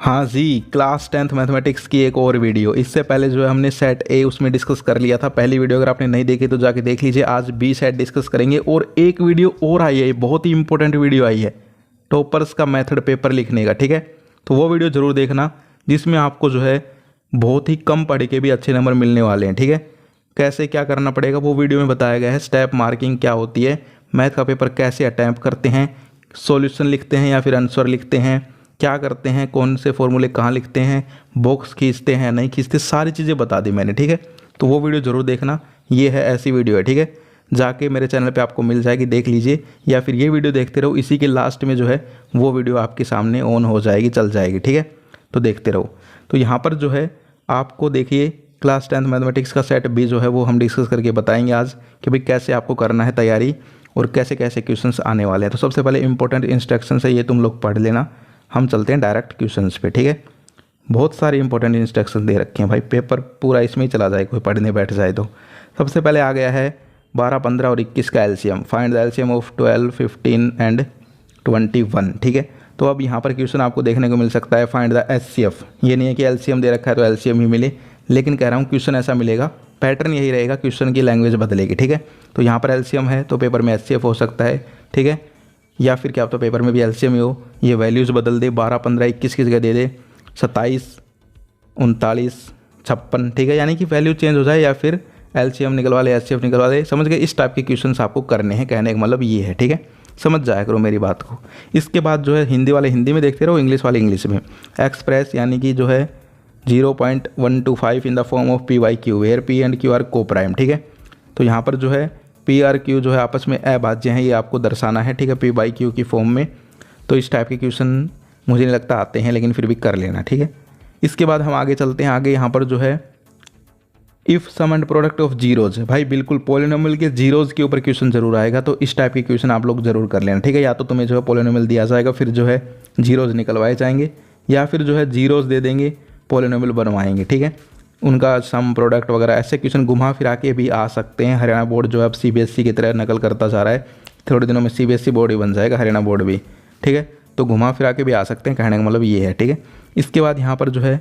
हाँ जी, class 10th mathematics की एक और वीडियो। इससे पहले जो है हमने सेट ए उसमें डिस्कस कर लिया था। पहली वीडियो अगर आपने नहीं देखी तो जाके देख लीजिए। आज बी सेट डिस्कस करेंगे और एक वीडियो और आई है, बहुत ही इंपॉर्टेंट वीडियो आई है, टॉपर्स का मेथड पेपर लिखने का। ठीक है, तो वो वीडियो ज़रूर देखना, जिसमें आपको जो है बहुत ही कम पढ़ के भी अच्छे नंबर मिलने वाले हैं। ठीक है, कैसे क्या करना पड़ेगा वो वीडियो में बताया गया है। स्टेप मार्किंग क्या होती है, मैथ का पेपर कैसे अटैम्प्ट करते हैं, सॉल्यूशन लिखते हैं या फिर आंसर लिखते हैं, क्या करते हैं, कौन से फॉर्मूले कहाँ लिखते हैं, बॉक्स खींचते हैं नहीं खींचते, सारी चीज़ें बता दी मैंने। ठीक है, तो वो वीडियो ज़रूर देखना, ये है ऐसी वीडियो है। ठीक है, जाके मेरे चैनल पे आपको मिल जाएगी, देख लीजिए, या फिर ये वीडियो देखते रहो, इसी के लास्ट में जो है वो वीडियो आपके सामने ऑन हो जाएगी, चल जाएगी। ठीक है, तो देखते रहो। तो यहाँ पर जो है आपको देखिए क्लास 10th मैथमेटिक्स का सेट बी जो है वो हम डिस्कस करके बताएंगे आज कि भाई कैसे आपको करना है तैयारी और कैसे कैसे क्वेश्चंस आने वाले हैं। तो सबसे पहले इंपॉर्टेंट इंस्ट्रक्शंस है, ये तुम लोग पढ़ लेना। हम चलते हैं डायरेक्ट क्वेश्चंस पे। ठीक है, बहुत सारे इंपॉर्टेंट इंस्ट्रक्शन दे रखे हैं भाई, पेपर पूरा इसमें ही चला जाए कोई पढ़ने बैठ जाए तो। सबसे पहले आ गया है 12, 15 और 21 का LCM. Find the LCM of 12, 15 and 21। ठीक है, तो अब यहाँ पर क्वेश्चन आपको देखने को मिल सकता है फाइंड द एचसीएफ। ये नहीं है कि एलसीएम दे रखा है तो एलसीएम ही मिले, लेकिन कह रहा हूँ क्वेश्चन ऐसा मिलेगा, पैटर्न यही रहेगा, क्वेश्चन की लैंग्वेज बदलेगी। ठीक है, तो यहाँ पर एलसीएम है तो पेपर में एचसीएफ हो सकता है। ठीक है, या फिर क्या होता है पेपर में भी एलसीएम ही हो, ये वैल्यूज़ बदल दे, 12, 15, 21 की जगह दे दे 27, 39, 56। ठीक है, यानी कि वैल्यू चेंज हो जाए या फिर एलसीएम निकलवा ले, एचसीएफ निकलवा ले, समझ गए। इस टाइप के क्वेश्चंस आपको करने हैं, कहने का मतलब ये है। ठीक है, समझ जाया करो मेरी बात को। इसके बाद जो है हिंदी वाले हिंदी में देखते रहो, इंग्लिश वाले इंग्लिश में। एक्सप्रेस यानी कि जो है 0.125 in the form of P by Q, where P and Q are coprime. ठीक है, तो यहाँ पर जो है पी आर क्यू जो है आपस में अभाज्य हैं, ये आपको दर्शाना है। ठीक है, पी बाई क्यू की फॉर्म में। तो इस टाइप के क्वेश्चन मुझे नहीं लगता आते हैं, लेकिन फिर भी कर लेना। ठीक है, इसके बाद हम आगे चलते हैं। आगे यहाँ पर जो है if sum and product of zeros, भाई बिल्कुल पॉलिनोमियल के जीरोज के ऊपर क्वेश्चन जरूर आएगा, तो इस टाइप के क्वेश्चन आप लोग जरूर कर लेना। ठीक है, या तो तुम्हें जो है पॉलिनोमियल दिया जाएगा, फिर जो है जीरोज निकलवाए जाएंगे, या फिर जो है जीरोज दे देंगे, पॉलिनोमियल बनवाएंगे। ठीक है, उनका सम प्रोडक्ट वगैरह ऐसे क्वेश्चन घुमा फिरा के भी आ सकते हैं। हरियाणा बोर्ड जो है अब सीबीएसई की तरह नकल करता जा रहा है, थोड़े दिनों में सीबीएसई बोर्ड ही बन जाएगा, हरियाणा बोर्ड भी। ठीक है, तो घुमा फिरा के भी आ सकते हैं, कहने का मतलब ये है। ठीक है, इसके बाद यहाँ पर जो है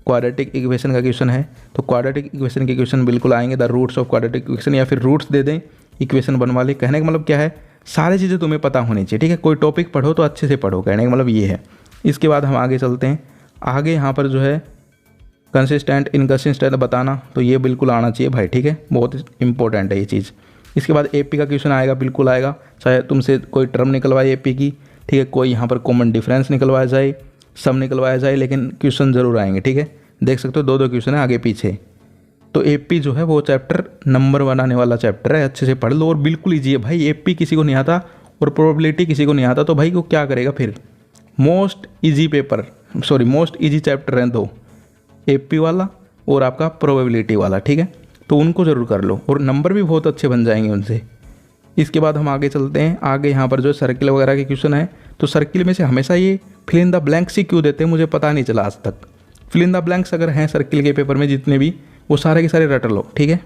क्वाड्रेटिक इक्वेशन का क्वेश्चन है, तो क्वाड्रेटिक इक्वेशन के क्वेश्चन बिल्कुल आएंगे। The roots of quadratic equation, या फिर रूट्स दे दें, इक्वेशन बनवा ले। कहने का मतलब क्या है, सारी चीज़ें तुम्हें पता होनी चाहिए। ठीक है, कोई टॉपिक पढ़ो तो अच्छे से पढ़ो, कहने का मतलब ये है। इसके बाद हम आगे चलते हैं। आगे यहाँ पर जो है कंसिस्टेंट इनकंसिस्टेंट बताना, तो ये बिल्कुल आना चाहिए भाई। ठीक है, बहुत इंपॉर्टेंट है ये चीज़। इसके बाद एपी का क्वेश्चन आएगा, बिल्कुल आएगा, चाहे तुमसे कोई टर्म निकलवाए एपी की। ठीक है, कोई यहाँ पर कॉमन डिफरेंस निकलवाया जाए, सम निकलवाया जाए, लेकिन क्वेश्चन जरूर आएंगे। ठीक है, देख सकते हो 2-2 क्वेश्चन है आगे पीछे। तो एपी जो है वो चैप्टर नंबर बनाने वाला चैप्टर है, अच्छे से पढ़ लो और बिल्कुल ईजी है भाई। एपी किसी को नहीं आता और प्रोबेबिलिटी किसी को नहीं आता, तो भाई को क्या करेगा फिर। Most easy paper, sorry most easy chapter हैं दो, एपी वाला और आपका प्रोबेबिलिटी वाला। ठीक है, तो उनको ज़रूर कर लो और नंबर भी बहुत अच्छे बन जाएंगे उनसे। इसके बाद हम आगे चलते हैं। आगे यहाँ पर जो सर्किल वगैरह के क्वेश्चन है, तो सर्किल में से हमेशा ये फिल इन द ब्लैंक्स ही क्यों देते हैं, मुझे पता नहीं चला आज तक। फिल इन द ब्लैंक्स अगर हैं सर्किल के पेपर में जितने भी, वो सारे के सारे रट लो। ठीक है,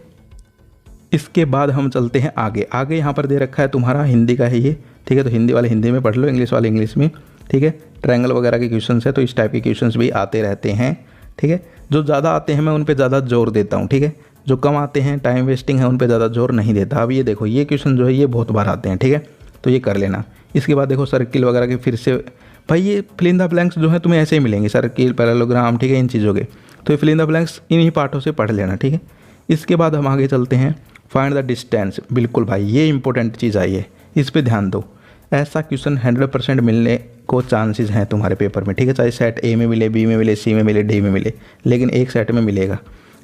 इसके बाद हम चलते हैं आगे। आगे यहाँ पर दे रखा है तुम्हारा हिंदी का है ये। ठीक है, तो हिंदी वाले हिंदी में पढ़ लो, इंग्लिश वाले इंग्लिश में। ठीक है, ट्रायंगल वगैरह के क्वेश्चन है, तो इस टाइप के क्वेश्चन भी आते रहते हैं। ठीक है, जो ज़्यादा आते हैं मैं उन पर ज़्यादा जोर देता हूँ। ठीक है, जो कम आते हैं टाइम वेस्टिंग है, उन पर ज़्यादा जोर नहीं देता। अब ये देखो ये क्वेश्चन जो है ये बहुत बार आते हैं। ठीक है, तो ये कर लेना। इसके बाद देखो सर्किल वगैरह के फिर से भाई ये फिल इन द ब्लैंक्स जो है तुम्हें ऐसे ही मिलेंगे, सर्किल, पैरेललोग्राम। ठीक है, इन चीज़ों के, तो ये फिल इन द ब्लैंक्स इन्हीं पार्टों से पढ़ लेना। ठीक है, इसके बाद हम आगे चलते हैं। फाइंड द डिस्टेंस, बिल्कुल भाई ये इंपॉर्टेंट चीज़ आई है, इस पर ध्यान दो। ऐसा क्वेश्चन 100% मिलने को चांसेस हैं तुम्हारे पेपर में। ठीक है, चाहे सेट ए में मिले, बी में मिले, सी में मिले, डी में मिले, लेकिन एक सेट में मिलेगा।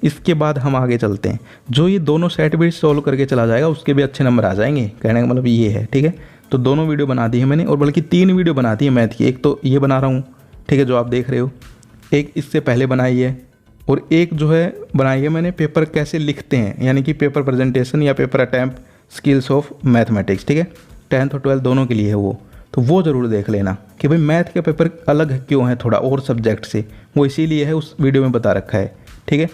इसके बाद हम आगे चलते हैं। जो ये दोनों सेट भी सॉल्व करके चला जाएगा उसके भी अच्छे नंबर आ जाएंगे, कहने का मतलब ये है। ठीक है, तो दोनों वीडियो बना दी है मैंने, और बल्कि 3 वीडियो बना दी है मैथ की। एक तो ये बना रहा हूँ, ठीक है, जो आप देख रहे हो, एक इससे पहले बनाई है, और एक जो है बनाई है मैंने पेपर कैसे लिखते हैं, यानी कि पेपर प्रेजेंटेशन या paper attempt skills of mathematics. ठीक है, 10th और 12th दोनों के लिए है वो, तो वो ज़रूर देख लेना कि भाई मैथ के पेपर अलग क्यों है थोड़ा और सब्जेक्ट से, वो इसीलिए है, उस वीडियो में बता रखा है। ठीक है,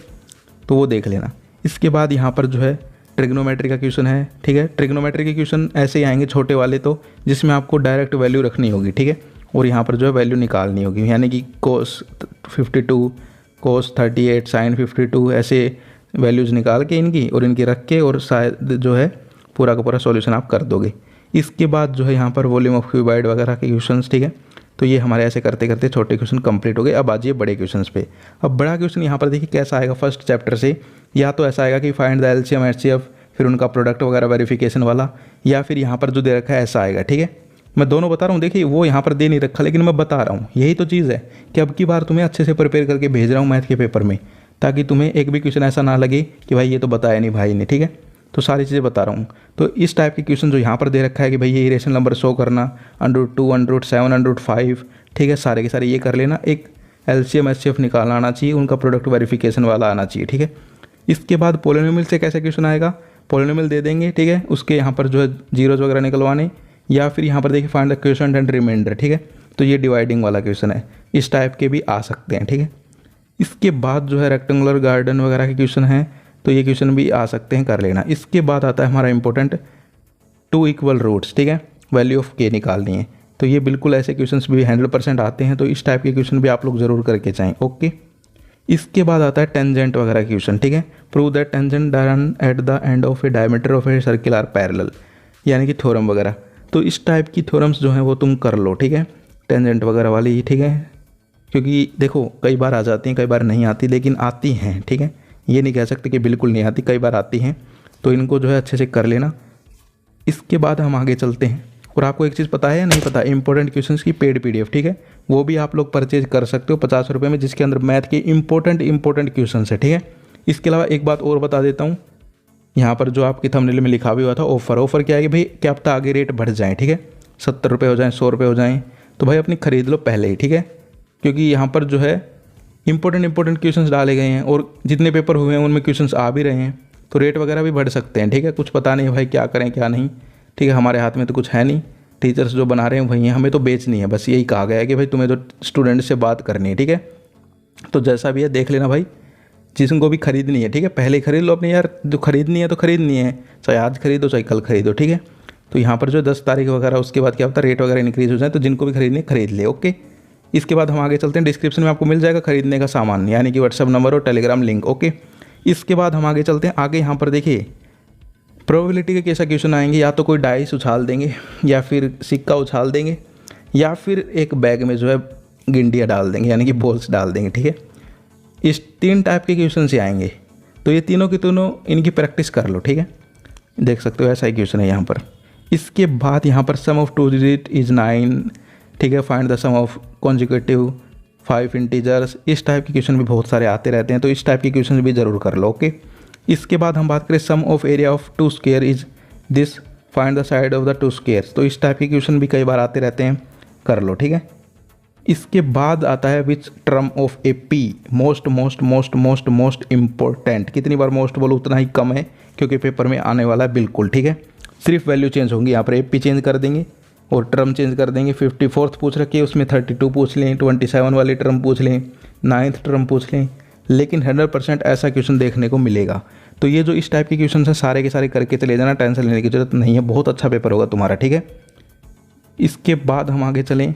तो वो देख लेना। इसके बाद यहाँ पर जो है ट्रिग्नोमेट्री का क्वेश्चन है। ठीक है, ट्रिग्नोमेट्री के क्वेश्चन ऐसे ही आएंगे छोटे वाले, तो जिसमें आपको डायरेक्ट वैल्यू रखनी होगी। ठीक है, और यहाँ पर जो है वैल्यू निकालनी होगी, यानी कि cos 52, cos 38, sin 52 ऐसे वैल्यूज़ निकाल के इनकी और इनकी रख के और शायद जो है पूरा का पूरा सॉल्यूशन आप कर दोगे। इसके बाद जो है यहाँ पर वॉल्यूम ऑफ क्यूबाइड वगैरह के क्वेश्चंस, ठीक है। तो ये हमारे ऐसे करते करते छोटे क्वेश्चन कंप्लीट हो गए। अब आ जाइए बड़े क्वेश्चंस पे। अब बड़ा क्वेश्चन यहाँ पर देखिए कैसा आएगा फर्स्ट चैप्टर से, या तो ऐसा आएगा कि फाइंड द एलसीएम एचसीएफ, फिर उनका प्रोडक्ट वगैरह वेरिफिकेशन वाला, या फिर यहाँ पर जो दे रखा है ऐसा आएगा, ठीक है। मैं दोनों बता रहा हूँ, देखिए वो यहाँ पर दे नहीं रखा, लेकिन मैं बता रहा हूँ, यही तो चीज़ है कि अब की बार तुम्हें अच्छे से प्रिपेयर करके भेज रहा हूँ मैथ के पेपर में, ताकि तुम्हें एक भी क्वेश्चन ऐसा ना लगे कि भाई ये तो बताया नहीं भाई ने, ठीक है। तो सारी चीज़ें बता रहा हूँ। तो इस टाइप के क्वेश्चन जो यहाँ पर दे रखा है कि भाई ये इरेशनल नंबर शो करना, √2, √7, √5, ठीक है, सारे के सारे ये कर लेना। एक एलसीएम एचसीएफ निकालना आना चाहिए, उनका प्रोडक्ट वेरिफिकेशन वाला आना चाहिए, ठीक है। इसके बाद पोलिनोमियल से कैसे क्वेश्चन आएगा, पोलिनोमियल दे देंगे, ठीक है, उसके यहाँ पर जो है जीरोज वगैरह निकलवाने, या फिर यहाँ पर देखिए find the quotient and remainder, ठीक है। तो ये डिवाइडिंग वाला क्वेश्चन है, इस टाइप के भी आ सकते हैं, ठीक है। इसके बाद जो है रेक्टेंगुलर गार्डन वगैरह के क्वेश्चन हैं, तो ये क्वेश्चन भी आ सकते हैं, कर लेना। इसके बाद आता है हमारा इंपॉर्टेंट 2 इक्वल रूट्स, ठीक है, वैल्यू ऑफ के निकालनी है। तो ये बिल्कुल ऐसे क्वेश्चंस भी 100% आते हैं, तो इस टाइप के क्वेश्चन भी आप लोग ज़रूर करके चाहें, ओके। इसके बाद आता है टेंजेंट वगैरह क्वेश्चन, ठीक है। Prove that tangent run at the end of a diameter of a circle are parallel, यानी कि थ्योरम वगैरह। तो इस टाइप की थ्योरम्स जो हैं वो तुम कर लो, ठीक है, टेंजेंट वगैरह वाली, ठीक है। क्योंकि देखो कई बार आ जाती हैं, कई बार नहीं आती, लेकिन आती हैं, ठीक है। ये नहीं कह सकते कि बिल्कुल नहीं आती, कई बार आती हैं, तो इनको जो है अच्छे से कर लेना। इसके बाद हम आगे चलते हैं, और आपको एक चीज़ पता है या नहीं पता, इंपॉर्टेंट क्वेश्चंस की पेड PDF, ठीक है, वो भी आप लोग परचेज कर सकते हो 50 रुपये में, जिसके अंदर मैथ के इंपॉर्टेंट क्वेश्चंस है, ठीक है। इसके अलावा एक बात और बता देता हूँ, यहाँ पर जो आपकी थंबनेल में लिखा भी हुआ था ऑफ़र क्या है कि भाई क्या पता आगे रेट बढ़ जाए, ठीक है, 70 रुपये हो जाएँ, 100 रुपये हो जाएँ, तो भाई अपनी ख़रीद लो पहले ही, ठीक है। क्योंकि यहाँ पर जो है इंपॉर्टेंट क्वेश्चंस डाले गए हैं, और जितने पेपर हुए हैं उनमें क्वेश्चंस आ भी रहे हैं, तो रेट वगैरह भी बढ़ सकते हैं, ठीक है। कुछ पता नहीं भाई क्या करें क्या नहीं, ठीक है, हमारे हाथ में तो कुछ है नहीं, टीचर्स जो बना रहे हैं वही हैं, हमें तो बेचनी है, बस यही कहा गया है कि भाई तुम्हें तो स्टूडेंट से बात करनी है, ठीक है। तो जैसा भी है देख लेना भाई, जिसको भी खरीदनी है, ठीक है, पहले ही खरीद लो अपने यार, जो खरीदनी है तो खरीदनी है, चाहे आज खरीदो चाहे कल खरीदो, ठीक है। तो यहाँ पर जो 10 तारीख वगैरह उसके बाद क्या होता है रेट वगैरह इंक्रीज़ हो जाए, तो जिनको भी खरीदनी है खरीद ले, ओके। इसके बाद हम आगे चलते हैं, डिस्क्रिप्शन में आपको मिल जाएगा खरीदने का सामान, यानी कि व्हाट्सअप नंबर और टेलीग्राम लिंक, ओके। इसके बाद हम आगे चलते हैं, आगे यहाँ पर देखिए प्रोबेबिलिटी के कैसा क्वेश्चन आएंगे, या तो कोई डाइस उछाल देंगे, या फिर सिक्का उछाल देंगे, या फिर एक बैग में जो है गिंडियाँ डाल देंगे, यानी कि बॉल्स डाल देंगे, ठीक है। इस 3 टाइप के क्वेश्चन से आएंगे, तो ये तीनों की तीनों इनकी प्रैक्टिस कर लो, ठीक है। देख सकते हो ऐसा ही क्वेश्चन है यहाँ पर। इसके बाद यहाँ पर सम ऑफ 2 डिजिट इज़ 9, ठीक है, find the sum of consecutive 5 integers, इस टाइप के क्वेश्चन भी बहुत सारे आते रहते हैं, तो इस टाइप के क्वेश्चन भी ज़रूर कर लो, ओके। इसके बाद हम बात करें sum of area of 2 square is this, find the side of the 2 squares, तो इस टाइप के क्वेश्चन भी कई बार आते रहते हैं, कर लो, ठीक है। इसके बाद आता है which term of A P, most important, कितनी बार मोस्ट बोलो उतना ही कम है, क्योंकि पेपर में आने वाला है बिल्कुल, ठीक है। सिर्फ वैल्यू चेंज होंगी, यहाँ पर ए पी चेंज कर देंगे और टर्म चेंज कर देंगे। 54th पूछ रखी है, उसमें 32 पूछ लें, 27 वाली टर्म पूछ लें, 9th टर्म पूछ लें, लेकिन 100% ऐसा क्वेश्चन देखने को मिलेगा। तो ये जो इस टाइप के क्वेश्चन हैं सारे के सारे करके चले जाना, टेंशन लेने की जरूरत नहीं है, बहुत अच्छा पेपर होगा तुम्हारा, ठीक है। इसके बाद हम आगे चलें,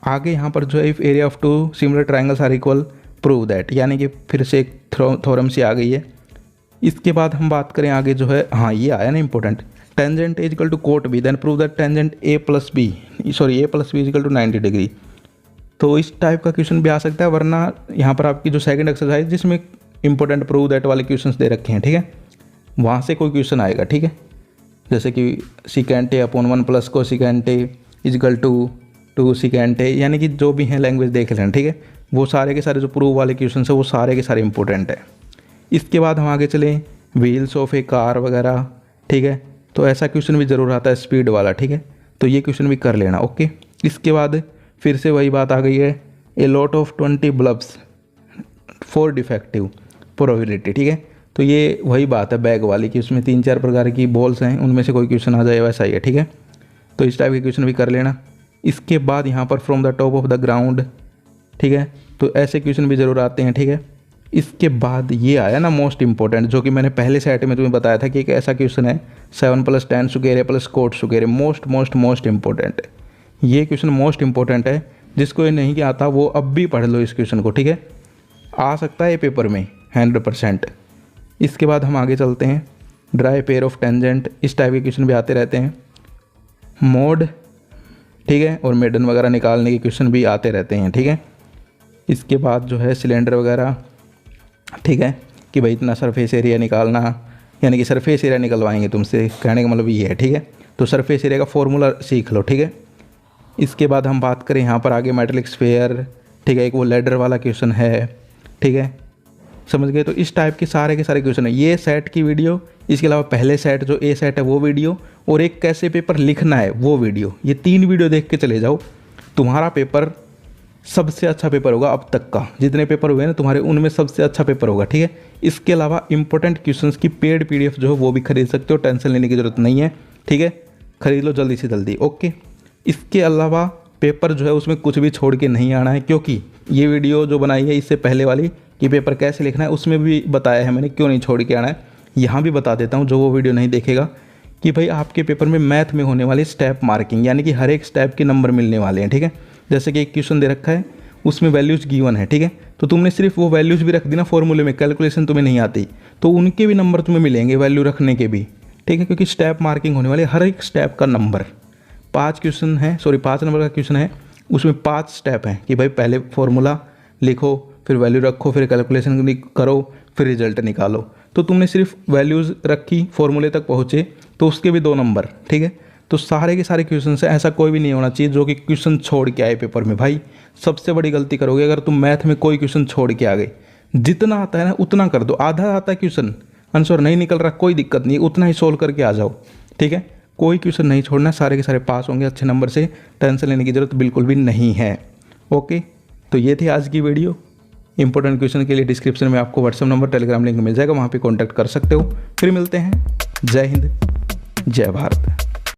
आगे यहाँ पर जो है if area of 2 similar triangles are equal prove that, यानी कि फिर से एक थ्योरम सी आ गई है। इसके बाद हम बात करें आगे जो है, हाँ ये आया ना important, tangent is equal to cot B then prove that tangent A plus B is equal to 90 degree. तो इस टाइप का क्वेश्चन भी आ सकता है, वरना यहाँ पर आपकी जो सेकंड एक्सरसाइज जिसमें इंपॉर्टेंट प्रूव दैट वाले क्वेश्चंस दे रखे हैं, ठीक है, वहाँ से कोई क्वेश्चन आएगा, ठीक है। जैसे कि सिकेंट ए अपॉन 1 प्लस को secant A is equal to 2 secant A, यानी कि जो भी हैं लैंग्वेज देख लेना, ठीक है। वो सारे के सारे जो प्रूव वाले क्वेश्चन है वो सारे के सारे इंपॉर्टेंट है। इसके बाद हम आगे चलें, व्हील्स ऑफ ए कार वगैरह, ठीक है, तो ऐसा क्वेश्चन भी ज़रूर आता है स्पीड वाला, ठीक है, तो ये क्वेश्चन भी कर लेना, ओके। इसके बाद फिर से वही बात आ गई है, a lot of 20 bulbs for defective probability, ठीक है, तो ये वही बात है बैग वाली कि उसमें 3-4 प्रकार की बॉल्स हैं, उनमें से कोई क्वेश्चन आ जाए वैसा ही है, ठीक है। तो इस टाइप के क्वेश्चन भी कर लेना। इसके बाद यहाँ पर from the top of the ground, ठीक है, तो ऐसे क्वेश्चन भी ज़रूर आते हैं, ठीक है। इसके बाद ये आया ना मोस्ट इंपॉर्टेंट, जो कि मैंने पहले सेट में तुम्हें बताया था कि एक ऐसा क्वेश्चन है 7 + tan square plus coat square, most important है ये क्वेश्चन, मोस्ट इंपॉर्टेंट है। जिसको ये नहीं आता वो अब भी पढ़ लो इस क्वेश्चन को, ठीक है। आ सकता है ये पेपर में 100%। इसके बाद हम आगे चलते हैं। ड्राई पेयर ऑफ टेंजेंट, इस टाइप के क्वेश्चन भी आते रहते हैं। मोड, ठीक है, और मेडन वगैरह निकालने के क्वेश्चन भी आते रहते हैं, ठीक है। इसके बाद जो है सिलेंडर वगैरह, ठीक है, कि भाई इतना सरफेस एरिया निकालना, यानी कि सरफेस एरिया निकलवाएंगे तुमसे, कहने का मतलब ये है, ठीक है। तो सरफेस एरिया का फॉर्मूला सीख लो, ठीक है। इसके बाद हम बात करें यहाँ पर आगे मेटेलिक स्फीयर, ठीक है, एक वो लैडर वाला क्वेश्चन है, ठीक है, समझ गए। तो इस टाइप के सारे क्वेश्चन है। ये सेट की वीडियो, इसके अलावा पहले सेट जो ए सेट है वो वीडियो, और एक कैसे पेपर लिखना है वो वीडियो, ये 3 वीडियो देख के चले जाओ। तुम्हारा पेपर सबसे अच्छा पेपर होगा अब तक का, जितने पेपर हुए ना तुम्हारे उनमें सबसे अच्छा पेपर होगा, ठीक है। इसके अलावा इंपॉर्टेंट क्वेश्चंस की पेड PDF जो है वो भी खरीद सकते हो, टेंशन लेने की ज़रूरत नहीं है, ठीक है। खरीद लो जल्दी से जल्दी, ओके। इसके अलावा पेपर जो है उसमें कुछ भी छोड़ के नहीं आना है, क्योंकि ये वीडियो जो बनाई है इससे पहले वाली कि पेपर कैसे लिखना है उसमें भी बताया है मैंने क्यों नहीं छोड़ के आना है। यहाँ भी बता देता हूँ जो वो वीडियो नहीं देखेगा, कि भाई आपके पेपर में मैथ में होने वाली स्टेप मार्किंग, यानी कि हर एक स्टेप के नंबर मिलने वाले हैं, ठीक है। जैसे कि एक क्वेश्चन दे रखा है, उसमें वैल्यूज़ गिवन है, ठीक है, तो तुमने सिर्फ वो वैल्यूज़ भी रख दी ना फॉर्मूले में, कैलकुलेशन तुम्हें नहीं आती, तो उनके भी नंबर तुम्हें मिलेंगे, वैल्यू रखने के भी, ठीक है, क्योंकि स्टेप मार्किंग होने वाली हर एक स्टेप का नंबर। 5 नंबर का क्वेश्चन है, उसमें 5 स्टेप हैं कि भाई पहले फॉर्मूला लिखो, फिर वैल्यू रखो, फिर कैलकुलेशन करो, फिर रिजल्ट निकालो। तो तुमने सिर्फ वैल्यूज़ रखी, फॉर्मूले तक पहुँचे, तो उसके भी 2 नंबर, ठीक है। तो सारे के सारे क्वेश्चन से ऐसा कोई भी नहीं होना चाहिए जो कि क्वेश्चन छोड़ के आए पेपर में। भाई सबसे बड़ी गलती करोगे अगर तुम मैथ में कोई क्वेश्चन छोड़ के आ गए। जितना आता है ना उतना कर दो, आधा आता है क्वेश्चन, आंसर नहीं निकल रहा, कोई दिक्कत नहीं, उतना ही सोल्व करके आ जाओ, ठीक है। कोई क्वेश्चन नहीं छोड़ना, सारे के सारे पास होंगे अच्छे नंबर से, टेंशन लेने की ज़रूरत बिल्कुल भी नहीं है, ओके। तो ये थी आज की वीडियो। इंपॉर्टेंट क्वेश्चन के लिए डिस्क्रिप्शन में आपको व्हाट्सएप नंबर, टेलीग्राम लिंक मिल जाएगा, वहाँ पे कांटेक्ट कर सकते हो। फिर मिलते हैं। जय हिंद, जय भारत।